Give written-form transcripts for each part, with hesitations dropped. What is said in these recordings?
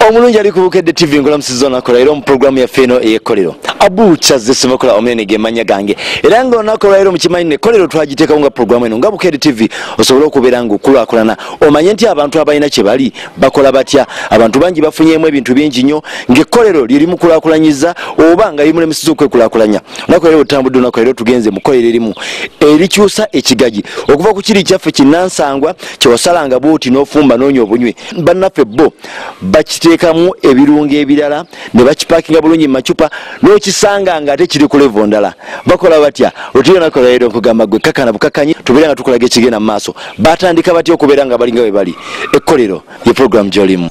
Omulungi ali ku Bukedde TV ngola musizona kola era mu programu ya feno eyekolero abucha zesimakola omene gemanya gange era ngo nakola era mu kimanyi ne kolero twagiteka nga programu eno nga Bukedde TV osobola okubeera ngo kulakulana omanye nti abantu abalina kye bali bakola batya abantu bangi bafunyemu ebintu bingi nnyo ng'ekkolero liri mu kulakulanyiza oba nga limule misizo kwekulakulanya nakola era otambudde nakola era tugenze mu kolero erimu erikyusa ekigaji okuva ku kiri kyaffe kinnansangwa kyewasalanga bwoti n'ofumba n'onya obunywe bannaffe bo bakiteekamu ebirungo ebirala ne bakipakinga bulungi mu macupa n'okisanga nga ate kiri ku level ndala bakola batya otulina nakola era nkugamba gwe kakana bukakanyi tubeera nga tukulaga ekigenda mu maaso batandika batya okubeera nga balinga we bali ekkolero ye program gy'olimu.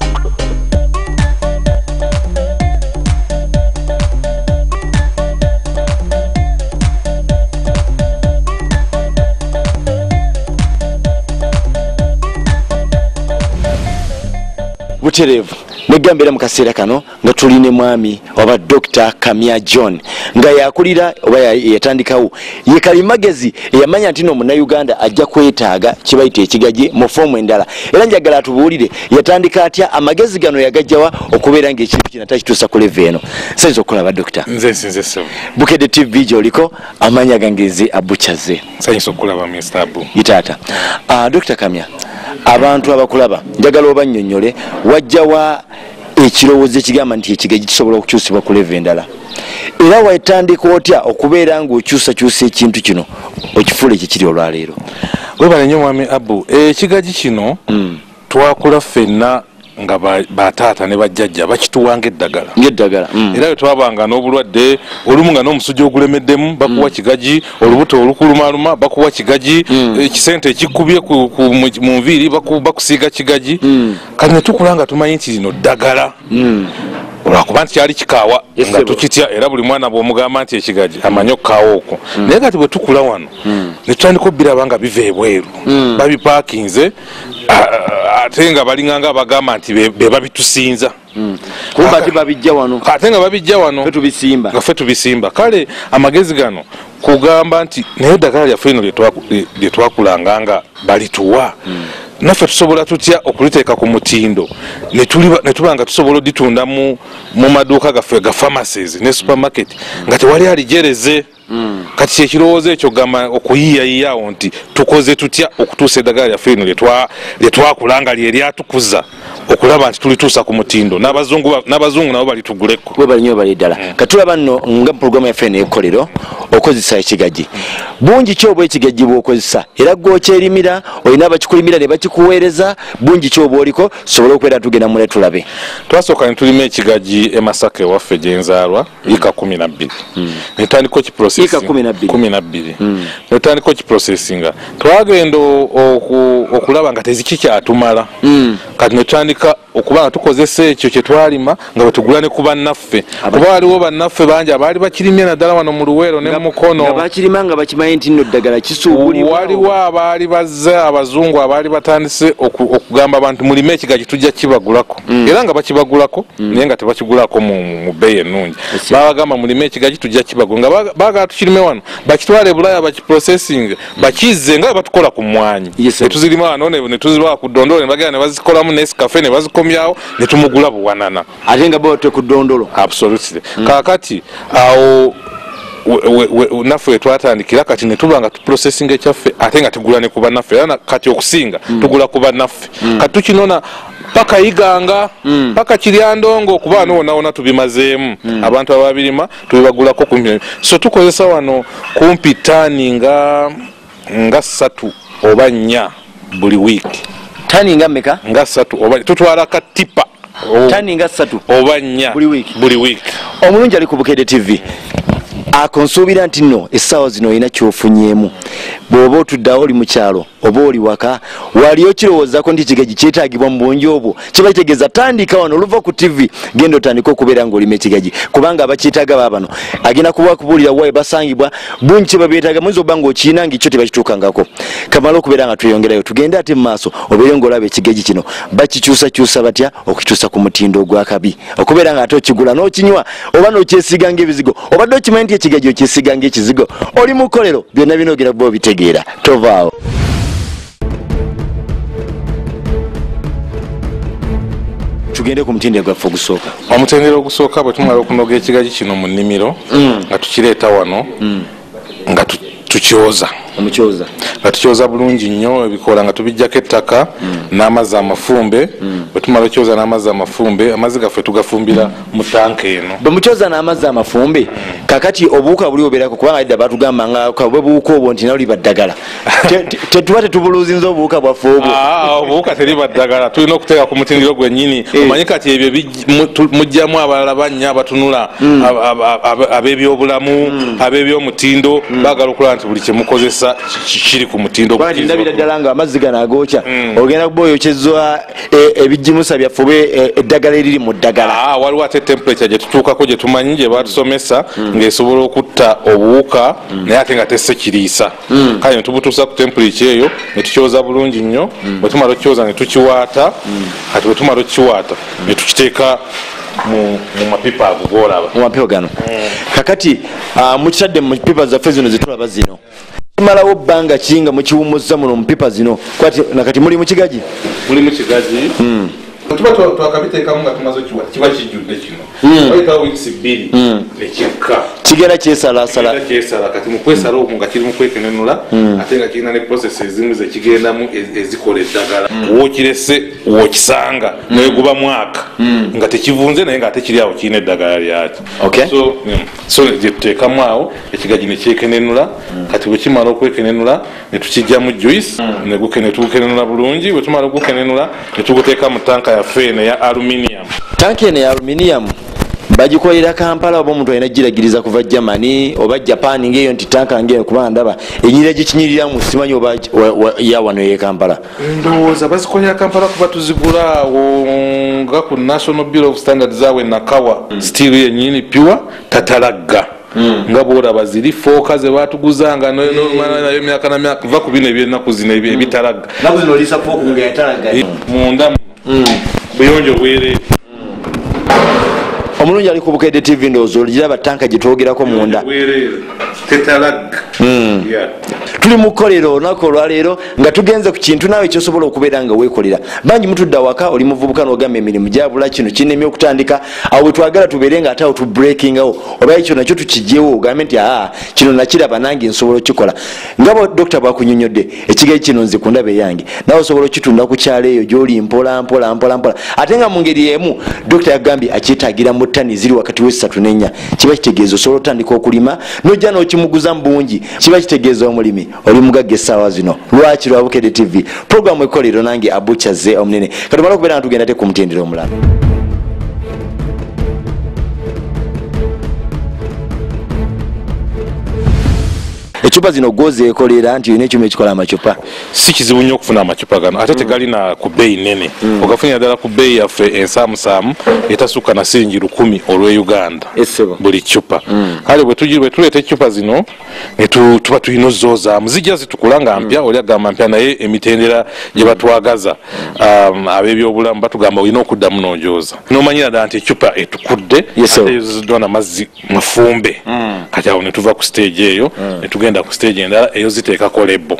Buterevu negambira mu kaseera kano nga tuline mwami oba Dr. Kamya John nga yakulira oba yatandikawo ye kalimagezi eyamanya nti no Munnayuganda ajja kwetaaga kibayita ekigaji mu fomu endala era njagala atubuulire yatandika atya amagezi gano yagajjawa okubeera ng'ekintu kino takituusa ku level eno. Sayinza okulaba Dr. Nze so Bukedde TV gy'oliko amanya gange nze abuchaze. Sayinza okulaba Mr. Abu Itaata Dr. Kamya abantu abakulaba njagala obannyonnyole wajjawa ekirowoozo ekigamba nti ekigaji kisobola okukyusibwa ku level endala era wetandika otya okubeera ng'okyusakyusa ekintu kino okifuula ekikiri olwaleero. webale nnyo mwami Abu ekigaji kino twakula ffenna nga bataata ne bajjajja bakituwanga eddagala era bwe twabanga n'obulwadde olumu nga n'omusujja ogulemeddemu bakuwa kigaji olubuto olukulumaaluma bakuwa kigaji ekisente ekikubye mu nviiri bakusiiga kigaji kati ne tukula nga tumanyi nti lino ddagala olwakuba nti kyali kikaawa nga tukitya era buli mwana bw'omugamba nti ekigaji amanyi okukaawa okwo naye kati bwe tukula wano ne tutandika obbiraba nga biva ebweru babipaakinze ate nga balinganga abagamba nti be babitusinza ate nga babijja wano nga ffe tubisimba kale amagezi gano kugamba nti naye eddagala lyaffe lino lye twakulanga nga balituwa naffe tusobola tutya okuliteeka ku mutindo ne tuba nga tusobola oditunda mu maduuka gaffe ga pharmacies ne supermarket nga tewali alijereze kati kyekirowoozo ekyo gamba okuyiyayiyawo nti tukoze tutya okutuusa eddagala lyaffe lino lye twakulanga lye lyatukuza okulaba nti tulituusa ku mutindo n'abazungu nabo balituguleko. We bali nnyo bali ddala katulaba nno nga programu yaffe eno ekkolero okozesa ekigaji bungi ki obwa ekigaji bw'okozesa era gw'okyerimira olina abakikulimira ne bakikuweereza bungi ki obwa oliko sobola okubeera tugenda mule tulabe. Twasooka ne tulima ekigaji e Masaka ewaffe gye nzaalwa ika 12 ne tutandika okiprocessinga netutandika okiprocessinga twagenda okulaba nga tezikikyatumala kati netutandika okuba nga tukozesa ekyo kye twalima nga bwetugula ne ku bannaffe kuba waliwo bannaffe bangi abaali bakirimye naddala wano mu Luweero ne mu Mukono nga bakirima nga bakimanyi nti nno ddagala kisuubulibwa waliwo abaali bazze abazungu abaali batandise okugamba abantu mulime ekigaji tujja kibagulako era nga bakibagulako naye nga tebakigulako mu bbeeyi ennungi babagamba mulime ekigaji tujja kibagula nga baagala tukirime wano bakitwale Bulaaya bakiprocessing bakizze nga batukola ku mmwanyi netuzirima wano ne tuzirwa ku Ddondolo ne bagenda ne bazikolamu Nescafe ne bazikomyawo ne tumugula buwanana ate nga bote ku Ddondolo. Absolutely kakati awo naffe twatandikira kati ne tuba nga tuprocessing ekyaffe ate nga tugula ne ku bannaffe era kati okusinga tugula ku bannaffe kati tukinona paka Iganga paka Kiryandongo okuba wona tubimazeemu abantu ababirima tubibagulako kumpi so tukozesa wano kumpi tani nga 3 oba 4 buli wiiki. Tani nga mmeka? Nga 3 oba tutwala ka tipa tani nga 3 oba 4 buli wiiki. Omulungi ali ku Bukedde TV akonsuubira nti nno essaawa zino olina kyofunyeemu bw'oba otuddawo oli mu kyalo oba oli waka wali okirowoozako nti ekigagi kyetaagibwa mu bungi obwo kiba kitegeeza tandika wano oluva ku tv genda otandika okubeera ng'olima ekigagi kubanga abakyetaaga baabano agenda kuba kubuulira wawe basangibwa bungi kye babyetaaga muyinza oba ng'okiyina ng'ekyo tebakituukangako kamala okubeera nga tweyongerayo tugende ate mu maaso obeere ng'olaba ekigagi kino bakikyusakyusa batya okukyusa ku mutindo ogwakabi okubeera nga ate okigula n'okinywa oba n'okyesiiga ng'ebizigo obadde okimanyi nti ekigagi okyesiiga ng'ekizigo oli mu kkolero byonna bino ogenda kuba obitegeera tovaawo. Tugende ku mutendera gwaffe ogusooka. Omutendera ogusooka bwe tumala okunoga ekigagi kino mu nnimiro nga tukireeta wano nga tukyoza omukyoza nga tukyoza bulungi nnyo ebikoola nga tubijjako ettaka n'amazzi amafumbe bwe tumala okyoza n'amazzi amafumbe amazzi gaffe tugafumbira mu tanka eno bwe mukyoza n'amazzi amafumbe kakati obuwuka buli obeerako kubanga edda batugamba nga bwe buwuka obwo nti nali baddagala tetuba tetubuluzinza obuwuka bwaffe obwo obuwuka teri baddagala tulina okuteeka ku mutindiro gwennyini omanyi kati ebyo mujjamu abalala bannya abatunula ab'ebyobulamu ab'ebyomutindo baagala okulaba nti buli kyemukozesa kiri ku mutindo ndabira ddala nga amazzi gano agokya ogenda kuba oyokyezwa ebijimusa byaffe oba eddagala eriri mu ddagala waliwo ate temperature gye tutuukako gye tumanyi gye batusomesa ng'esobola okutta obuwuka naye ate nga tesekiriisa kale ne tubutuusa ku temperature eyo ne tukyoza bulungi nnyo bwe tumala okukyoza ne tukiwaata kati bwe tumala okukiwaata ne tukiteeka mu mapipa ago goolaba mu mapipa gano kakati mukitadde mu pipa zaffe zino zetulaba zino kimalawo bbanga ki nga mukiwumuzza muno mu pipa zino nakati muli mu kigagi tuba twakabiteekamu nga tumaze okiwata kiba kijjudde kino wayitawo wiikisi 2 nekikka kigera kyesalaasala kati mukwesala okwo nga kiri mukwekenenula ate nga kirina ne process ezimu zekigendamu ezikola eddagala wookirese wookisanga neguba mwaka nga tekivunze naye nga ate kiri awo kirina eddagala lyakyo so gyetuteekamu awo ekigagi nekyekenenula kati bwe kimala okwekenenula netukijjamu juice netugukenenula bulungi bwe tumala okugukenenula netuguteeka mu tanka yaffe eno ya aluminium tanka eno ya aluminium bagikolera Kampala oba omuntu alina giragiriza kuva Germany oba Japan ngeyo nti tanka ngeyo kubanga ndaba enyirira gikinyiriramu simanyi oba ya wano ye Kampala ndowooza bazikolera Kampala kuba tuzigula awo nga ku National Bureau of Standards zaawe nakawa steel yennyini pure tatalagga nga bwolaba ziri fooka ze batuguzanga nayo emyaka na myaka kuva ku bino ebyennaku zino ebitalagga naku zino olisa fooku nga yatalagga munda buyonjo bwereere omulungi ali ku Bukedde TV ndowooza oliraba tanka gye twogerako munda tuli mu kkolero olunaku olwaleero nga tugenze ku kintu naawe kyosobola okubeera nga weekolera bangi mutudda waka oli muvubuka n'ogamba emirimu gyabula kino kinnemye okutandika awo bwe twagala tubeere nga ate awo tubreakingawo oba ekyo nakyo tukigyewo ogambe nti kino nakiraba nange nsobola okukikola nga dokita bwakunyonyodde ekigeri kino nze ku ndaba eyange nawe osobola okitunda ku kyalo eyo gy'oli mpola ate nga mu ngeri emu dokita yagambye akyetaagira mu ttani ziri wakati w'essatu n'ennya kiba kitegeeza osobola otandika okulima nojja n'okimuguza mu bungi kiba kitegeeza omulimi oli mugagga essaawa zino lwaki lwa Bukedde TV programu ekkolero nange Abuchaze omunene katumala okubeera nga tugenda te ku mutendera omulala ecupa zino gozeekolera nti olina ekyuma ekikola amacupa si kizibu nnyo okufuna amacupa gano ate tegalina ku bbeeyi nene ogafunira ddala ku bbeeyi yaffe ensaamusaamu etasukka na siringi 10 olw'Uganda buli cupa kale bwe tuleeta ecupa zino tuba tulina ozzozaamu zijja zitukula nga mpya oli agamba mpya naye emitendera gye batwagaza ab'ebyobulamu batugamba olina okuddamu n'ogyoza n'omanyira ddala nti ecupa etukudde ate yoziddwa n'amazzi mafumbe kati awo ne tuva ku stage eyo ne tugenda ku stage endala eyo ziteekako lebo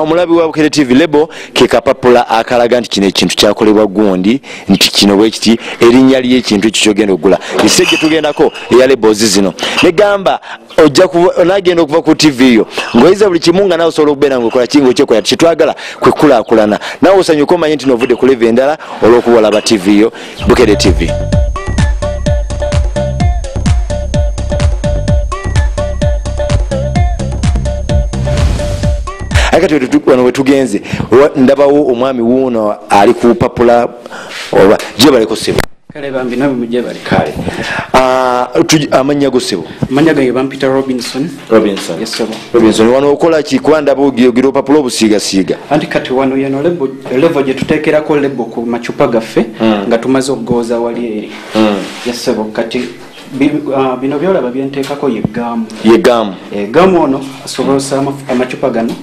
omulabi wa Bukedde TV lebo ke kapapula akalaga nti kino ekintu kyakolebwa gundi nti kino bwe kiti erinnya ly'ekintu ekyo kyogenda okugula isejje tugendako eya lebo zino negamba onagenda okuva ku TV yo ng'oyiza buli kimu nga nawe osobola okubeera ng'okola kinga okyekola kitwagala kwekulaakulana nawe osanyuka omanye nti novudde ku leva endala olw'okuba olaba TV yo Bukedde TV. akati wano wetugenze ndabawo omwami wuuno ali ku papula oba gye baleko sebo kale bambi nawe mujje bali kale amanya gosebo manya gange bampita Robinson yes sir Robinson wano okola ki kwanda bugiro papulo busiga siga anti kati wano yano level je tutekerako lebo ku machupa gaffe nga tumaze okugoza wali eri yes sir kati bino byolaba byenteekako yegamu ono asobola amacupa gano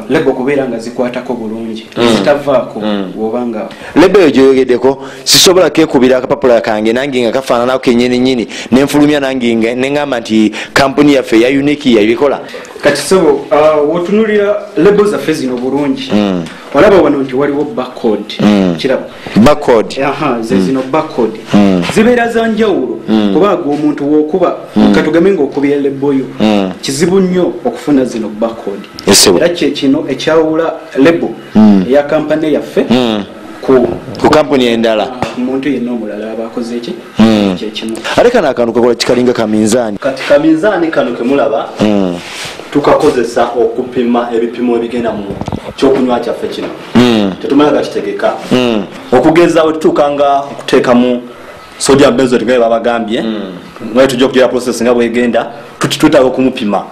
lebo kubeera nga zikwatako bulungi zitavaako wobanga lebo eyo gyoyogeddeko sisobola kekubira akapapula kange nange nga kafaananako kenyininyini nenfulumya nange neŋŋamba nti kampuni yaffe ya unique yabikola kati sobo wotunulira lebo zaffe zino bulungi olaba wano nti waliwo barcode kiraba barcode zino barcode zibeera za njawulo kubanga omuntu wokuba katugambe ngaokubya lebo yo kizibu nnyo okufuna zino barcode era kyekino ekyawula lebo eya kampani yaffe ku kampuni endala omuntu yenna omulala abakoze eki kyekino ate kano akantu kakola kikalinga kaminzaani kati kaminzaani kano kemulaba tukakozesa okupima ebipimo ebigenda mu kyokunywa kyaffe kino tetumala gakitegeka okugeza we tutuukanga okuteekamu sodium benzoate nga babagambye naye tujja okugira process nga bwegenda tutitwetaaga okumupima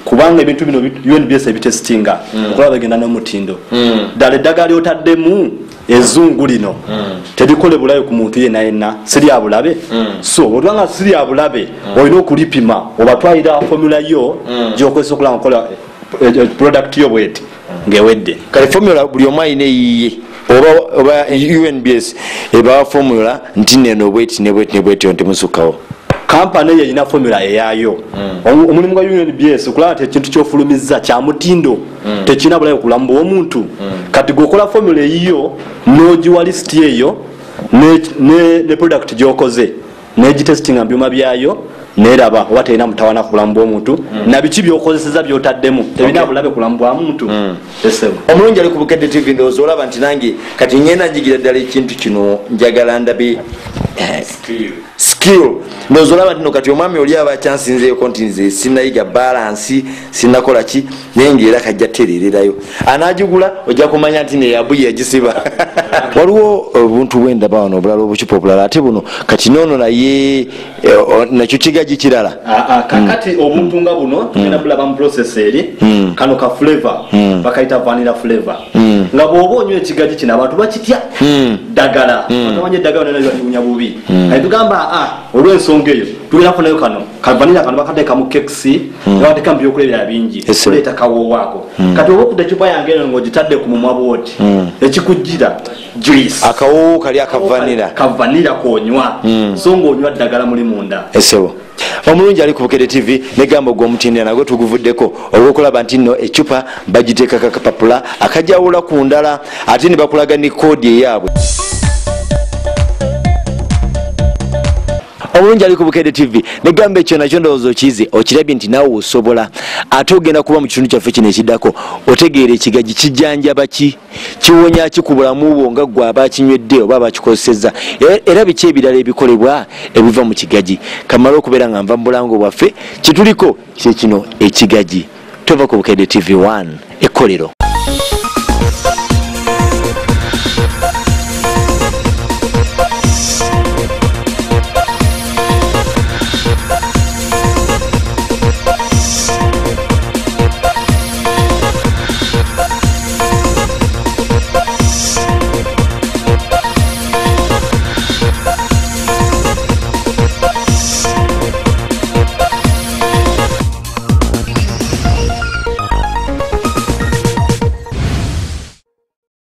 kubanga ebintu bino UNBS ebitestinga okulaba bagenda n'omutindo ddala eddagala lyotaddemu ezungu lino terikole bulabe ku muntu yenna sirya bulabe so olwanga sirya bulabe olina okulipima obatwalira formula yo gyokozesa okulaba nkola product yo bweti ngewedde kale formula buli omu ayina eyiye oba UNBS ebawa formula nti neno bweti ntemusukawo kampani eyo erina formula eyayo omulimu gwa UNBS okulaba nti ekintu kyofulumiza kya mutindo tekirina bulabe kulamu bw'omuntu kati gwokola formula eyiyo n'ogiwa lisiti eyo ne product gyokoze n'egitestinga mu byuma byayo neraba oba terina mutawana ku bulamu bw'omuntu na biki byokozeseza byotaddemu tebina bulabe kulamu bwa muntu omulungi ali ku Bukedde TV ndowooza olaba nti nange kati ngenda njigira ddala ekintu kino njagala ndabe skill ndowooza olaba ntino kati omwami oli aba kyansinzeeko nti nze sinayiga balansi sinakola ki naye ngaera kajja terererayo anagigula ojja kumanya nti neyabuye yagisiba waliwo obuntu bwendaba wano obulala obucupa obulala ate buno kati noono naye nakyo kigagi kirala kakati obuntu nga buno tugenda bulaba mu process eri kano ka flavor bakayita vanilla flavor nga bw'oba onywa ekigagi kino abantu bakitya ddagala bakamanya eddagala nena libakiwunya bubi kati tugamba olw'ensonga eyo tugenda kufunayo kano kavanilla kano bakateeka mu kekisi nebateeka mu byokulebera bingi kuleeta kawoowaako kati oba okudde ecupa yange eno ng'ogitadde ku mumwa bwoti ekikujjira juice akawoowo kali akavanilla konywa so ng'onywa ddagala muli munda esebo omulungi ali ku Bukedde TV negamba ogw'omutindira nagwe tuguvuddeko olw'okulaba nti nno ecupa bagiteekako akapapula akajawula ku ndala ate ne bakulaga ne koodi eyaabwe omulungi ali ku Bukedde TV negamba ekyo nakyo ndowooza okize okirabye nti naawe osobola ate ogenda kuba mu kitundu kyaffe kino ekiddako otegeera ekigagi kijjanjaba ki kiwonya ki ku bulamu bwo nga gwe aba kinywedde oba abakikozesezza era biki ebirala ebikolebwa ebiva mu kigagi kamala okubeera nga nva mu bulango bwaffe kituliko kyekino ekigagi tova ku Bukedde TV 1 ekkolero